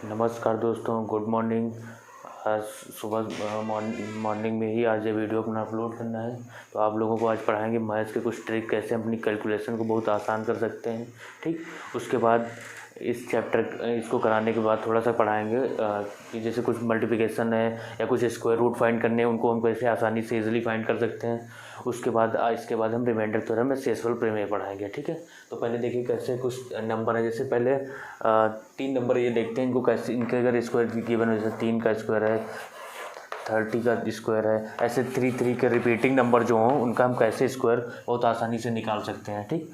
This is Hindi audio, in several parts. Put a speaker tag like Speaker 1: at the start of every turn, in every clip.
Speaker 1: नमस्कार दोस्तों, गुड मॉर्निंग। आज सुबह मॉर्निंग में ही आज ये वीडियो अपना अपलोड करना है। तो आप लोगों को आज पढ़ाएंगे मैथ्स के कुछ ट्रिक, कैसे अपनी कैलकुलेशन को बहुत आसान कर सकते हैं। ठीक, उसके बाद इस चैप्टर इसको कराने के बाद थोड़ा सा पढ़ाएंगे कि जैसे कुछ मल्टीप्लिकेशन है या कुछ स्क्वायर रूट फाइंड करने हैं, उनको हम कैसे आसानी से इजीली फाइंड कर सकते हैं। उसके बाद इसके बाद हम रिमाइंडर थ्योरम में शेषफल प्रमेय पढ़ाएंगे। ठीक है, तो पहले देखिए कैसे कुछ नंबर है। जैसे पहले 3 नंबर ये देखते हैं, इनको कैसे, इनके अगर स्क्वायर गिवन है, जैसे 3 का स्क्वायर है, 30 का स्क्वायर है, ऐसे 3 के रिपीटिंग नंबर जो हों उनका हम कैसे स्क्वायर बहुत आसानी से निकाल सकते हैं। ठीक,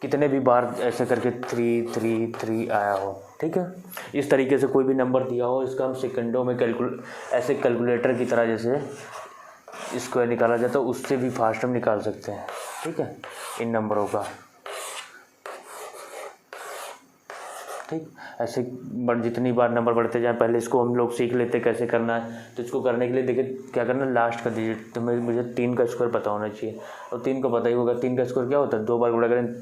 Speaker 1: कितने भी बार ऐसे करके 3 3 3 आया हो। ठीक है, इस तरीके से कोई भी नंबर दिया हो, इसका हम सेकंडों में ऐसे कैलकुलेटर की तरह जैसे स्क्वायर निकाला जाता है, उससे भी फास्ट हम निकाल सकते हैं। ठीक है, इन नंबरों का। ठीक, ऐसे जितनी बार नंबर बढ़ते जाए, पहले इसको हम लोग सीख लेते कैसे करना है। तो इसको करने के लिए देखिए क्या करना है, लास्ट का डिजिट तो मुझे 3 का स्क्वायर पता होना चाहिए, और 3 को पता ही होगा। 3 का स्क्वायर क्या होता है, 2 बार गुणा करें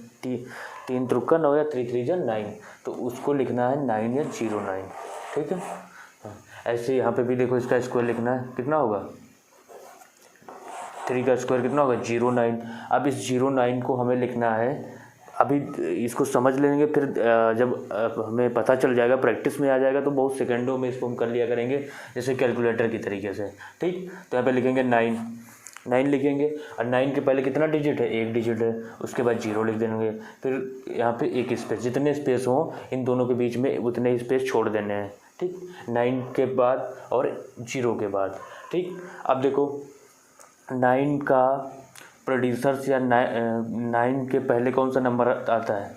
Speaker 1: 3 त्रिका 9 या 3 3 जा 9, तो उसको लिखना है 9 या 09। ठीक है, ऐसे यहाँ पे भी देखो इसका स्क्वायर लिखना है, कितना होगा 3 का स्क्वायर कितना होगा 09। अब इस 09 को हमें लिखना है, अभी इसको समझ लेंगे, फिर जब हमें पता चल जाएगा, प्रैक्टिस में आ जाएगा, तो बहुत सेकंडों में इसको हम कर लिया करेंगे जैसे कैलकुलेटर की तरीके से। ठीक, तो यहाँ पे लिखेंगे 9 लिखेंगे, और 9 के पहले कितना डिजिट है, 1 डिजिट है, उसके बाद 0 लिख देंगे। फिर यहाँ पे एक स्पेस, जितने स्पेस हों इन दोनों के बीच में उतने ही स्पेस छोड़ देने हैं। ठीक, 9 के बाद और 0 के बाद। ठीक, अब देखो 9 का प्रोड्यूसर्स या 9 के पहले कौन सा नंबर आता है।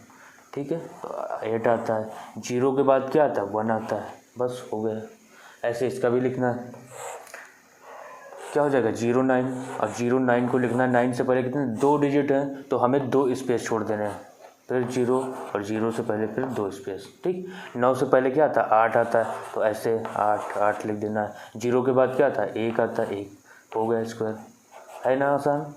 Speaker 1: ठीक है, तो 8 आता है। 0 के बाद क्या आता है, 1 आता है। बस हो गया। ऐसे इसका भी लिखना है, क्या हो जाएगा 09, और 09 को लिखना है, 9 से पहले कितने 2 डिजिट हैं, तो हमें 2 स्पेस छोड़ देने हैं। फिर 0, और 0 से पहले फिर 2 स्पेस। ठीक, 9 से पहले क्या आता है, 8 आता है, तो ऐसे 8 लिख देना है। 0 के बाद क्या आता है, 1 आता है, 1 हो गया स्क्वायर। है ना आसान,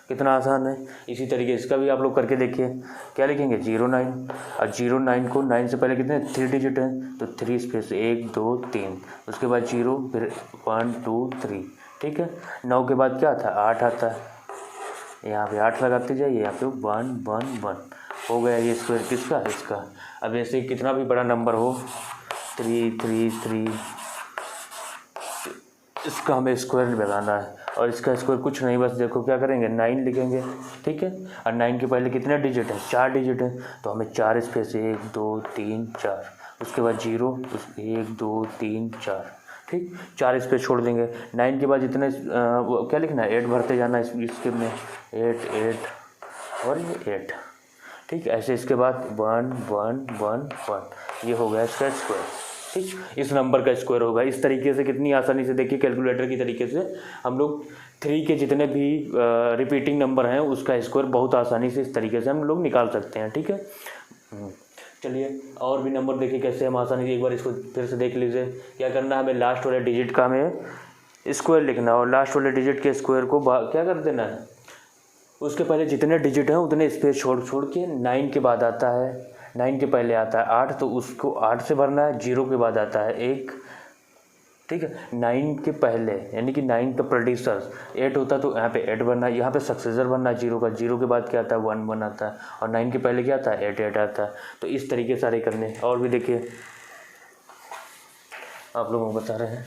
Speaker 1: कितना आसान है। इसी तरीके इसका भी आप लोग करके देखिए। क्या लिखेंगे 09, और 09 को 9 से पहले कितने 3 डिजिट हैं, तो 3 स्पेस 1 2 3, उसके बाद 0, फिर 1 2 3। ठीक है, 9 के बाद क्या आता है, 8 आता है, यहाँ पे 8 लगाते जाइए, यहाँ पे 1 1 1 हो गया ये स्क्वायर किसका, इसका। अब ऐसे कितना भी बड़ा नंबर हो, 3 3 3, इसका हमें स्क्वायर बनाना है, और इसका स्क्वायर कुछ नहीं, बस देखो क्या करेंगे 9 लिखेंगे। ठीक है, और 9 के पहले कितने डिजिट हैं, 4 डिजिट हैं, तो हमें 4 स्पेस 1 2 3 4, उसके बाद 0, 1 2 3 4। ठीक, 4 स्पेस छोड़ देंगे। 9 के बाद जितने क्या लिखना है, 8 भरते जाना है इसके में, 8 8 और ये 8। ठीक, ऐसे इसके बाद 1 1 1 1, ये हो गया इसका स्क्वायर। ठीक, इस नंबर का स्क्वायर होगा। इस तरीके से कितनी आसानी से, देखिए कैलकुलेटर की तरीके से हम लोग 3 के जितने भी रिपीटिंग नंबर हैं उसका स्क्वायर बहुत आसानी से इस तरीके से हम लोग निकाल सकते हैं। ठीक है, चलिए और भी नंबर देखिए कैसे हम आसानी से, एक बार इसको फिर से देख लीजिए। क्या करना है, हमें लास्ट वाले डिजिट का हमें स्क्वायर लिखना है, और लास्ट वाले डिजिट के स्क्वायर को क्या कर देना है, उसके पहले जितने डिजिट हैं उतने स्पेस छोड़ के 9 के बाद आता है, 9 के पहले आता है 8, तो उसको 8 से भरना है। 0 के बाद आता है 1। ठीक है, 9 के पहले यानी कि 9 का प्रोड्यूसर 8 होता है, तो यहाँ पे 8 बनना है, यहाँ पे सक्सेसर बनना है 0 का। 0 के बाद क्या आता है, 1 1 आता है, और 9 के पहले क्या आता है, 8 8 आता है। तो इस तरीके सारे करने, और भी देखिए आप लोगों को बता रहे हैं।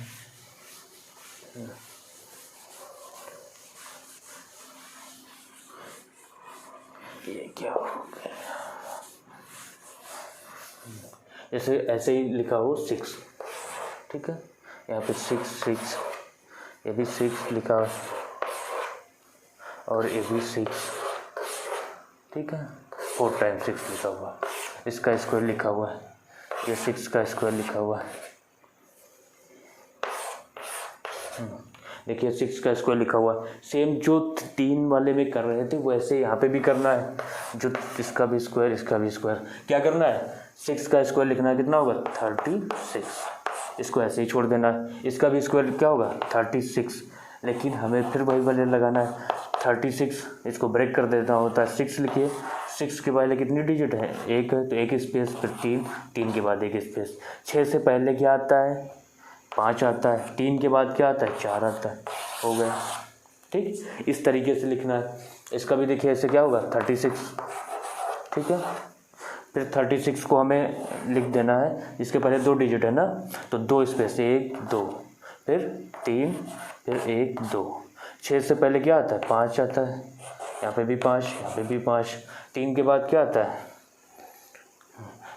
Speaker 1: ये क्या हो गया, जैसे ऐसे ही लिखा हो 6। ठीक है, यहाँ पे 6 6, ये भी 6 लिखा, और ये भी 6। ठीक है, 4 टाइम्स 6 लिखा हुआ, इसका स्क्वायर लिखा हुआ है, ये 6 का स्क्वायर लिखा हुआ है। देखिए 6 का स्क्वायर लिखा हुआ है। सेम जो 3 वाले में कर रहे थे वैसे यहाँ पे भी करना है, जो इसका भी स्क्वायर इसका भी स्क्वायर। क्या करना है, 6 का स्क्वायर लिखना है, कितना होगा 36, इसको ऐसे ही छोड़ देना है। इसका भी स्क्वायर क्या होगा 36, लेकिन हमें फिर वही वाले लगाना है 36, इसको ब्रेक कर देना होता है। 6 लिखिए, 6 के पहले कितनी डिजिट है, एक है तो एक स्पेस, फिर 3, 3 के बाद एक स्पेस। 6 से पहले क्या आता है, 5 आता है। 3 के बाद क्या आता है, 4 आता है। हो गया, ठीक। इस तरीके से लिखना है। इसका भी देखिए ऐसे क्या होगा, 36, ठीक है। फिर 36 को हमें लिख देना है, इसके पहले 2 डिजिट है ना, तो 2 स्पेस, 1 2, फिर 3, फिर 1 2। 6 से पहले क्या आता है, 5 आता है, यहाँ पे भी 5, यहाँ पे भी 5। 3 के बाद क्या आता है,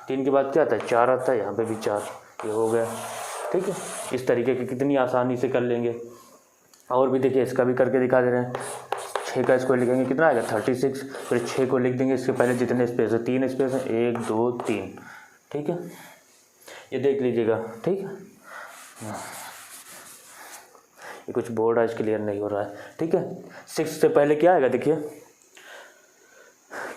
Speaker 1: 3 के बाद क्या आता है, 4 आता है, यहाँ पे भी 4। ये हो गया, ठीक है। इस तरीके के कितनी आसानी से कर लेंगे। और भी देखिए इसका भी करके दिखा दे रहे हैं। 6 का स्क्वायर लिखेंगे कितना आएगा, 36। फिर 6 को लिख देंगे, इसके पहले जितने स्पेस है, 3 स्पेस है, 1 2 3, ठीक है। ये देख लीजिएगा, ठीक है। ये कुछ बोर्ड आज क्लियर नहीं हो रहा है, ठीक है। 6 से पहले क्या आएगा, देखिए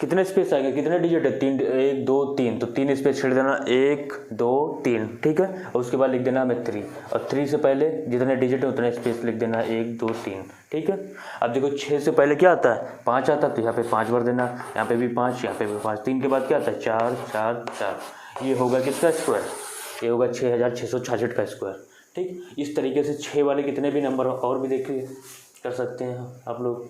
Speaker 1: कितने स्पेस आएगा, कितने डिजिट है, 3, 1 2 3, तो 3 स्पेस छेड़ देना, 1 2 3, ठीक है। और उसके बाद लिख देना हमें 3, और 3 से पहले जितने डिजिट है उतने स्पेस लिख देना, 1 2 3, ठीक है। अब देखो 6 से पहले क्या आता है, 5 आता है, तो यहाँ पे 5 भर देना, यहाँ पे भी 5, यहाँ पे भी 5। 3 के बाद क्या आता है, 4 4 4। ये होगा किसका स्क्वायर, ये होगा 6666 का स्क्वायर, ठीक। इस तरीके से 6 वाले कितने भी नंबर और भी देखिए कर सकते हैं आप लोग।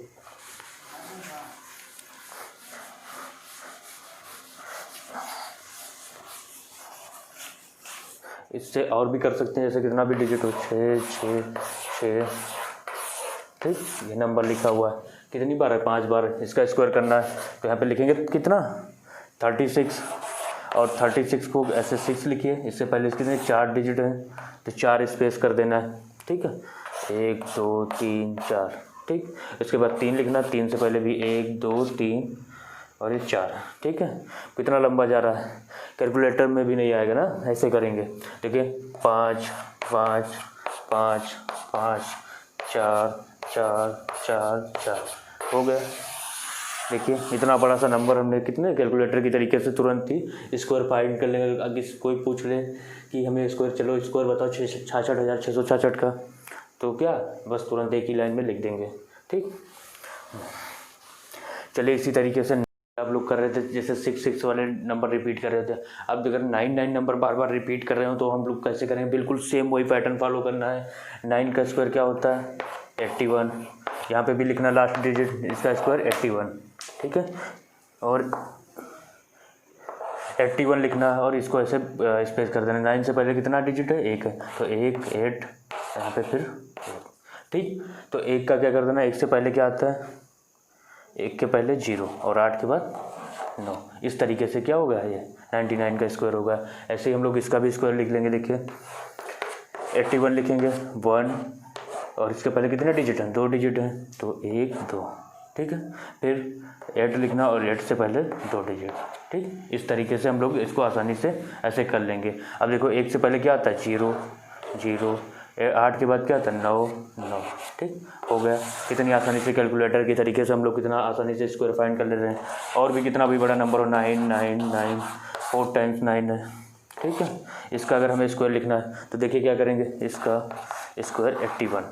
Speaker 1: इससे और भी कर सकते हैं, जैसे कितना भी डिजिट हो, 6 6 6, ठीक। ये नंबर लिखा हुआ है, कितनी बार है, 5 बार। इसका स्क्वायर करना है तो यहाँ पे लिखेंगे कितना, 36। और 36 को ऐसे 6 लिखिए, इससे पहले इसके कितने 4 डिजिट हैं, तो 4 स्पेस कर देना है, ठीक है। 1 2 3 4, ठीक। इसके बाद 3 लिखना, 3 से पहले भी 1 2 3 और ये 4, ठीक है। कितना लंबा जा रहा है, कैलकुलेटर में भी नहीं आएगा ना, ऐसे करेंगे। देखिए 5 5 5 5 4 4 4 4 हो गया। देखिए इतना बड़ा सा नंबर हमने कितने कैलकुलेटर की तरीके से तुरंत ही स्क्वायर फाइंड कर लेंगे। अगर कोई पूछ ले कि हमें स्क्वायर, चलो स्क्वायर बताओ 66,666 का, तो क्या बस तुरंत एक ही लाइन में लिख देंगे, ठीक। चलिए इसी तरीके से आप लोग कर रहे थे, जैसे 6 6 वाले नंबर रिपीट कर रहे थे। अब अगर 9 9 नंबर बार बार रिपीट कर रहे हो तो हम लोग कैसे करेंगे, बिल्कुल सेम वही पैटर्न फॉलो करना है। 9 का स्क्वायर क्या होता है, 81। यहाँ पे भी लिखना लास्ट डिजिट, इसका स्क्वायर 81, ठीक है। और 81 लिखना है और इसको ऐसे स्पेस कर देना। 9 से पहले कितना डिजिट है, 1 है, तो 1 8, यहाँ पे फिर 1, ठीक। तो 1 का क्या कर देना, 1 से पहले क्या आता है, 1 के पहले 0 और 8 के बाद 9। इस तरीके से क्या होगा, ये 99 का स्क्वायर होगा। ऐसे ही हम लोग इसका भी स्क्वायर लिख लेंगे। देखिए 81 लिखेंगे, 1 और इसके पहले कितने डिजिट हैं, 2 डिजिट हैं, तो 1 2, ठीक है। फिर 8 लिखना और 8 से पहले 2 डिजिट, ठीक। इस तरीके से हम लोग इसको आसानी से ऐसे कर लेंगे। अब देखो 1 से पहले क्या आता है, 0 0, 8 के बाद क्या आता है, 9 9, ठीक हो गया। कितनी आसानी से कैलकुलेटर के तरीके से हम लोग कितना आसानी से स्क्वायर फाइंड कर ले रहे हैं। और भी कितना भी बड़ा नंबर हो, 9 9 9, 4 टाइम्स 9 है, ठीक है। इसका अगर हमें स्क्वायर लिखना है तो देखिए क्या करेंगे, इसका स्क्वायर 81,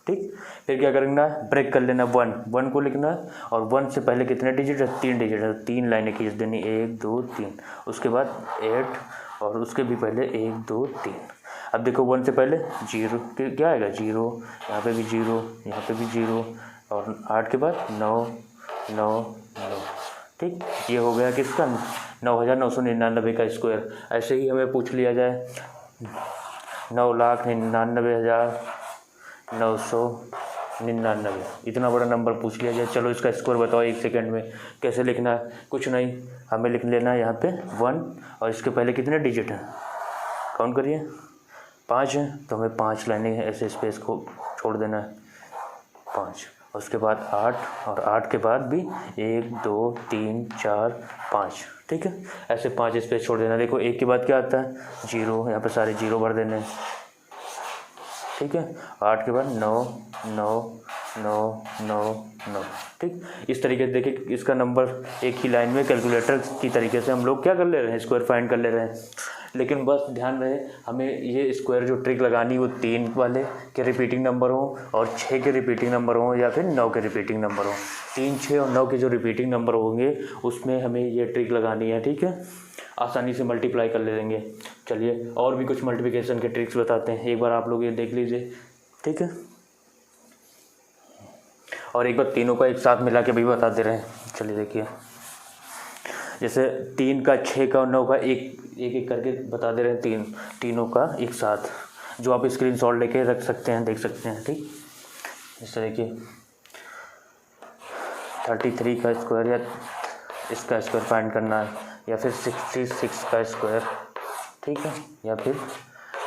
Speaker 1: ठीक। फिर क्या करेंगे, ब्रेक कर लेना, 1 को लिखना है और 1 से पहले कितने डिजिट है, 3 डिजिट है, 3 लाइनें खींच देनी, 1 2 3। उसके बाद 8 और उसके भी पहले 1 2 3। अब देखो 1 से पहले 0 क्या आएगा, 0, यहाँ पे भी 0, यहाँ पे भी 0 और 8 के बाद 9 9 9, ठीक। ये हो गया किसका, 9,999 का स्क्वायर। ऐसे ही हमें पूछ लिया जाए 9,99,999, इतना बड़ा नंबर पूछ लिया जाए, चलो इसका स्क्वायर बताओ 1 सेकंड में। कैसे लिखना है, कुछ नहीं, हमें लिख लेना है यहाँ पे 1 और इसके पहले कितने डिजिट हैं, काउंट करिए, 5 है, तो हमें 5 लाइनें ऐसे स्पेस को छोड़ देना है, 5। और उसके बाद 8 और 8 के बाद भी 1 2 3 4 5, ठीक है। ऐसे 5 स्पेस छोड़ देना। देखो 1 के बाद क्या आता है, 0, यहाँ पे सारे 0 भर देने, ठीक है। 8 के बाद 9 9 9 9 9, ठीक। इस तरीके से देखिए इसका नंबर एक ही लाइन में कैलकुलेटर की तरीके से हम लोग क्या कर ले रहे हैं, स्क्वायर फाइंड कर ले रहे हैं। लेकिन बस ध्यान रहे हमें ये स्क्वायर जो ट्रिक लगानी वो 3 वाले के रिपीटिंग नंबर हो और 6 के रिपीटिंग नंबर हो या फिर 9 के रिपीटिंग नंबर हो। 3, 6 और 9 के जो रिपीटिंग नंबर होंगे उसमें हमें ये ट्रिक लगानी है, ठीक है। आसानी से मल्टीप्लाई कर लेंगे। चलिए और भी कुछ मल्टीप्लिकेशन के ट्रिक्स बताते हैं, एक बार आप लोग ये देख लीजिए, ठीक है। और एक बार तीनों का एक साथ मिला के भी बता दे रहे हैं। चलिए देखिए, जैसे 3 का 6 का और 9 का एक करके बता दे रहे हैं, तीनों का एक साथ, जो आप स्क्रीनशॉट लेके रख सकते हैं, देख सकते हैं, ठीक। जैसे देखिए 33 का स्क्वायर या इसका स्क्वायर फाइंड करना है, या फिर 66 का स्क्वायर, ठीक है, या फिर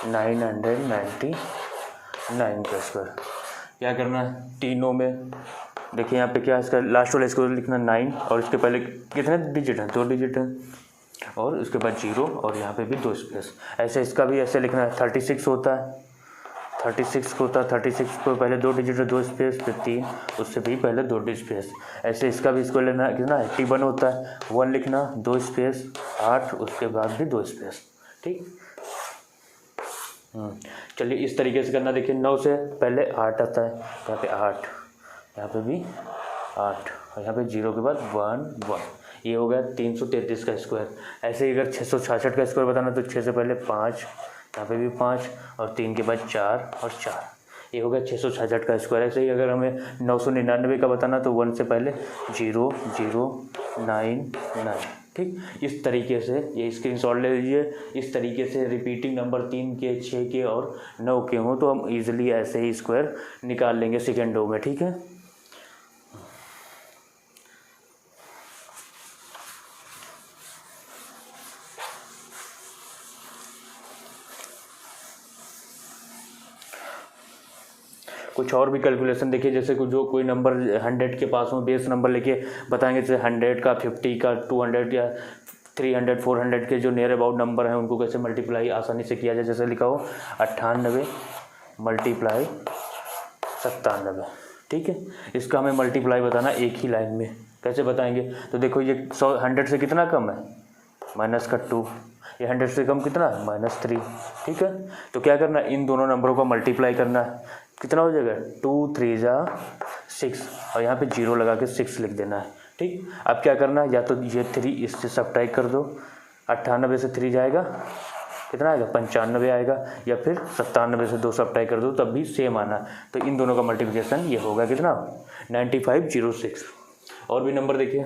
Speaker 1: 999 का स्क्वायर। क्या करना है, तीनों में देखिए यहाँ पे क्या इसका लास्ट वाला स्क्वायर लिखना 9 और इसके पहले कितने डिजिट हैं, 2 डिजिट हैं, और उसके बाद 0 और यहाँ पे भी 2 स्पेस। ऐसे इसका भी ऐसे लिखना है। 36 होता है, 36 को पहले 2 डिजिट है, 2 स्पेस, फिर 3, उससे भी पहले 2 स्पेस। ऐसे इसका भी इसको लेना कितना है, 81 होता है, 1 लिखना, 2 स्पेस, 8, उसके बाद भी 2 स्पेस, ठीक। चलिए इस तरीके से करना। देखिए 9 से पहले 8 आता है, यहाँ पे 8, यहाँ पे भी 8, और यहाँ पे 0 के बाद 1 1। ये हो गया 333 का स्क्वायर। ऐसे ही अगर 666 का स्क्वायर बताना तो 6 से पहले 5, यहाँ पे भी 5, और 3 के बाद 4 और 4। ये हो गया 666 का स्क्वायर। ऐसे ही अगर हमें 999 का बताना तो 1 से पहले 0 0 9 9, ठीक। इस तरीके से ये स्क्रीनशॉट ले लीजिए। इस तरीके से रिपीटिंग नंबर 3 के, 6 के और 9 के हों तो हम इजीली ऐसे ही स्क्वायर निकाल लेंगे सेकेंडों में, ठीक है। कुछ और भी कैलकुलेशन देखिए, जैसे जो कोई नंबर 100 के पास में बेस नंबर लेके बताएंगे, जैसे 100 का, 50 का, 200 या 300 400 के जो नियर अबाउट नंबर हैं उनको कैसे मल्टीप्लाई आसानी से किया जाए। जैसे लिखा हो 98 मल्टीप्लाई 97, ठीक है। इसका हमें मल्टीप्लाई बताना एक ही लाइन में। कैसे बताएंगे, तो देखो ये 100 से कितना कम है, माइनस का 2, ये 100 से कम कितना है, -3, ठीक है। तो क्या करना है, इन दोनों नंबरों को मल्टीप्लाई करना है। कितना हो जाएगा, 2 3 जा 6, और यहाँ पे 0 लगा के 6 लिख देना है, ठीक। अब क्या करना है, या तो ये 3 इससे सब्ट्रैक्ट कर दो, 98 से 3 जाएगा, कितना आएगा, 95 आएगा, या फिर 97 से 2 सब्ट्रैक्ट कर दो, तब भी सेम आना। तो इन दोनों का मल्टीप्लिकेशन ये होगा कितना, 9506। और भी नंबर देखिए,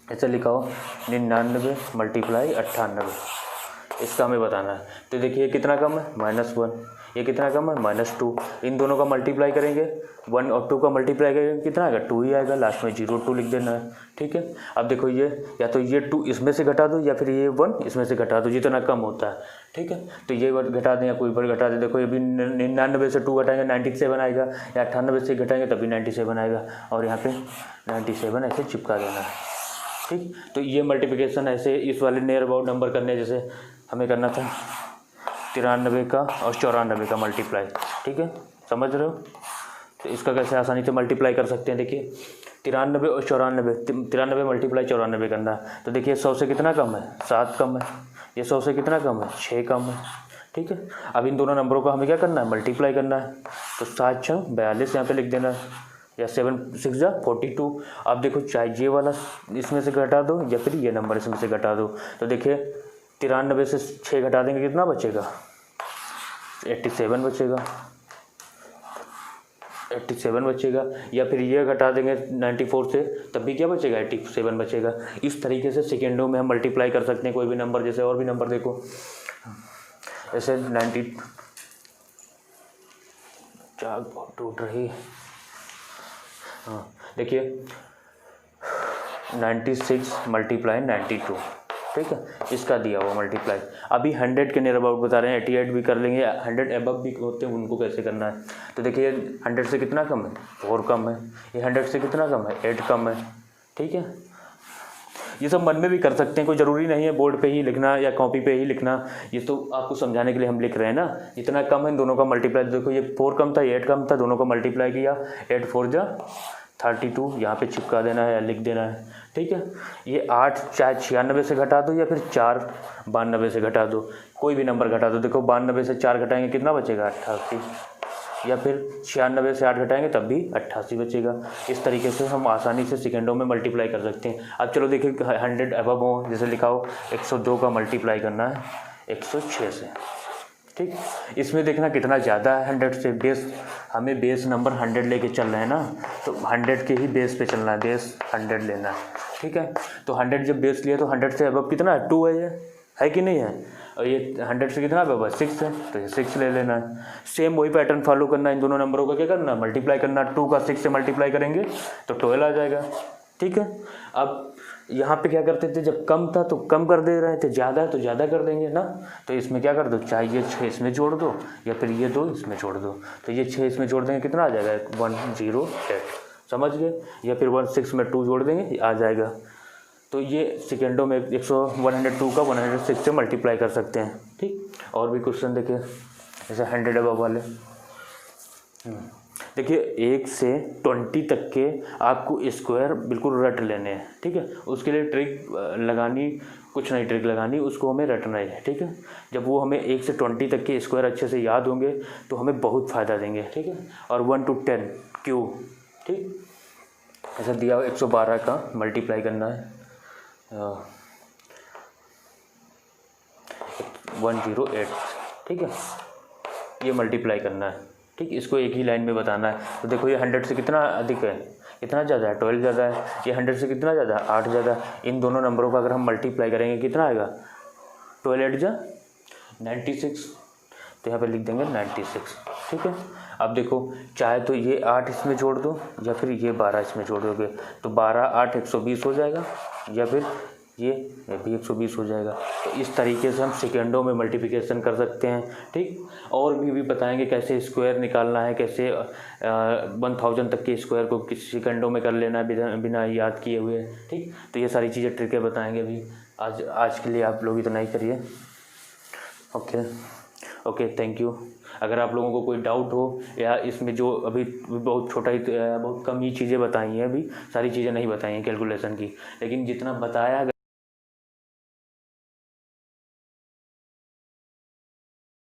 Speaker 1: ऐसा लिखा हो 99 मल्टीप्लाई 98, इसका हमें बताना है। तो देखिए कितना कम है, -1, ये कितना कम है, -2। इन दोनों का मल्टीप्लाई करेंगे, 1 और 2 का मल्टीप्लाई करेंगे, कितना आएगा, 2 ही आएगा, लास्ट में 0 2 लिख देना है, ठीक है। अब देखो ये या तो ये 2 इसमें से घटा दो, या फिर ये 1 इसमें से घटा दो, जितना कम होता है, ठीक है। तो ये वर्ड घटा दें या कोई वर्ड घटा दें। देखो ये भी 99 से 2 घटाएंगे 97 आएगा, या 98 से घटाएंगे तभी 97 आएगा, और यहाँ पे 97 ऐसे चिपका देना है, ठीक। तो ये मल्टीप्लिकेशन ऐसे इस वाले नियर अबाउट नंबर करने, जैसे हमें करना था 93 का और 94 का मल्टीप्लाई, ठीक है, समझ रहे हो। तो इसका कैसे आसानी से मल्टीप्लाई कर सकते हैं, देखिए 93 और 94, 93 मल्टीप्लाई 94 करना है। तो देखिए 100 से कितना कम है, 7 कम है, ये 100 से कितना कम है, 6 कम है, ठीक है। अब इन दोनों नंबरों को हमें क्या करना है, मल्टीप्लाई करना है। तो 7 6 42 यहाँ पे लिख देना है, या 7 6 जा 42। अब देखो चाहे ये वाला इसमें से घटा दो, या फिर ये नंबर इसमें से घटा दो। तो देखिए 93 से 6 घटा देंगे, कितना बचेगा, 87 बचेगा, 87 बचेगा। या फिर ये घटा देंगे 94 से, तब भी क्या बचेगा, 87 बचेगा। इस तरीके से सेकेंडों में हम मल्टीप्लाई कर सकते हैं कोई भी नंबर। जैसे और भी नंबर देखो, जैसे 90 चाक बहुत टूट रही, हाँ देखिए 96 मल्टीप्लाई 92, ठीक है, इसका दिया हुआ मल्टीप्लाई। अभी 100 के नियर अबाउट बता रहे हैं, 88 भी कर लेंगे, 100 एबव भी होते हैं, उनको कैसे करना है। तो देखिए 100 से कितना कम है, 4 कम है, ये 100 से कितना कम है, 8 कम है, ठीक है। ये सब मन में भी कर सकते हैं, कोई ज़रूरी नहीं है बोर्ड पे ही लिखना या कॉपी पे ही लिखना। ये तो आपको समझाने के लिए हम लिख रहे हैं ना। इतना कम है, इन दोनों का मल्टीप्लाई देखो, ये 4 कम था, ये 8 कम था, दोनों का मल्टीप्लाई किया, 8 4 जा 32 यहाँ पे चिपका देना है या लिख देना है, ठीक है। ये 8 चाहे 96 से घटा दो या फिर 4 92 से घटा दो, कोई भी नंबर घटा दो। देखो 92 से 4 घटाएंगे कितना बचेगा 88, या फिर 96 से 8 घटाएंगे तब भी 88 बचेगा। इस तरीके से हम आसानी से सेकेंडों में मल्टीप्लाई कर सकते हैं। अब चलो देखिए 100 अबव हो, जैसे लिखा हो 102 का मल्टीप्लाई करना है 106 से, ठीक। इसमें देखना कितना ज़्यादा है 100 से। बेस हमें बेस नंबर 100 लेके चल रहे हैं ना, तो 100 के ही बेस पे चलना है, बेस 100 लेना है, ठीक है। तो 100 जब बेस लिया तो 100 से अबव कितना है 2 है, ये है कि नहीं है। और ये 100 से कितना अबव 6 है, तो ये 6 ले लेना है। सेम वही पैटर्न फॉलो करना है, इन दोनों नंबरों का क्या करना है मल्टीप्लाई करना। 2 का 6 से मल्टीप्लाई करेंगे तो 12 आ जाएगा, ठीक है। अब यहाँ पे क्या करते थे, जब कम था तो कम कर दे रहे थे, ज़्यादा है तो ज़्यादा कर देंगे ना। तो इसमें क्या कर दो, चाहे ये 6 इसमें जोड़ दो या फिर ये 2 इसमें जोड़ दो। तो ये 6 इसमें जोड़ देंगे कितना आ जाएगा 108, समझ गए। या फिर 16 में 2 जोड़ देंगे आ जाएगा। तो ये सेकेंडों में 102 का 106 से मल्टीप्लाई कर सकते हैं, ठीक। और भी क्वेश्चन देखिए, जैसे 100 अबव वाले देखिए 1 से 20 तक के आपको स्क्वायर बिल्कुल रट लेने हैं, ठीक है। उसके लिए ट्रिक लगानी, कुछ नहीं ट्रिक लगानी, उसको हमें रटना है, ठीक है। जब वो हमें 1 से 20 तक के स्क्वायर अच्छे से याद होंगे तो हमें बहुत फ़ायदा देंगे, ठीक है। और 1 to 10 क्यूब, ठीक। ऐसा दिया 112 का मल्टीप्लाई करना है 108, ठीक है। ये मल्टीप्लाई करना है, ठीक। इसको एक ही लाइन में बताना है। तो देखो ये 100 से कितना अधिक है, कितना ज़्यादा है 12 ज़्यादा है। ये 100 से कितना ज़्यादा है 8 ज़्यादा। इन दोनों नंबरों का अगर हम मल्टीप्लाई करेंगे कितना आएगा 12 8 जा 96, तो यहाँ पे लिख देंगे 96, ठीक है। अब देखो चाहे तो ये 8 इसमें जोड़ दो या फिर ये 12 इसमें जोड़ दोगे, तो 12 8 120 हो जाएगा, या फिर ये भी 120 हो जाएगा। तो इस तरीके से हम सेकेंडों में मल्टीप्लिकेशन कर सकते हैं, ठीक। और भी बताएंगे कैसे स्क्वायर निकालना है, कैसे 1000 तक के स्क्वायर को किस सेकेंडों में कर लेना है बिना याद किए हुए, ठीक। तो ये सारी चीज़ें ट्रिकें बताएंगे अभी। आज के लिए आप लोग इतना ही करिए। Okay thank you. अगर आप लोगों को कोई डाउट हो या इसमें जो अभी बहुत छोटा ही बहुत कम ही चीज़ें बताई हैं, अभी सारी चीज़ें नहीं बताई हैं कैलकुलेशन की, लेकिन जितना बताया